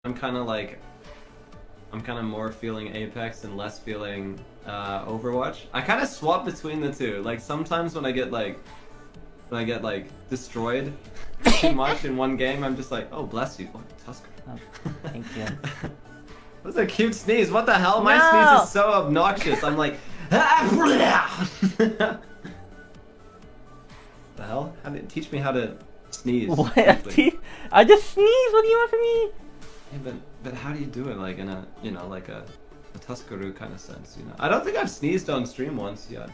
I'm kind of like, I'm kind of more feeling Apex and less feeling Overwatch. I kind of swap between the two. Like sometimes when I get like destroyed too much in one game, I'm just like, oh bless you, oh, Tusker. Oh, thank you. That's a cute sneeze. What the hell? My sneeze is so obnoxious. I'm like, the hell? Teach me how to sneeze. What? I just sneeze. What do you want from me? Yeah, but how do you do it? Like in a like a Tuskaru kind of sense, I don't think I've sneezed on stream once yet.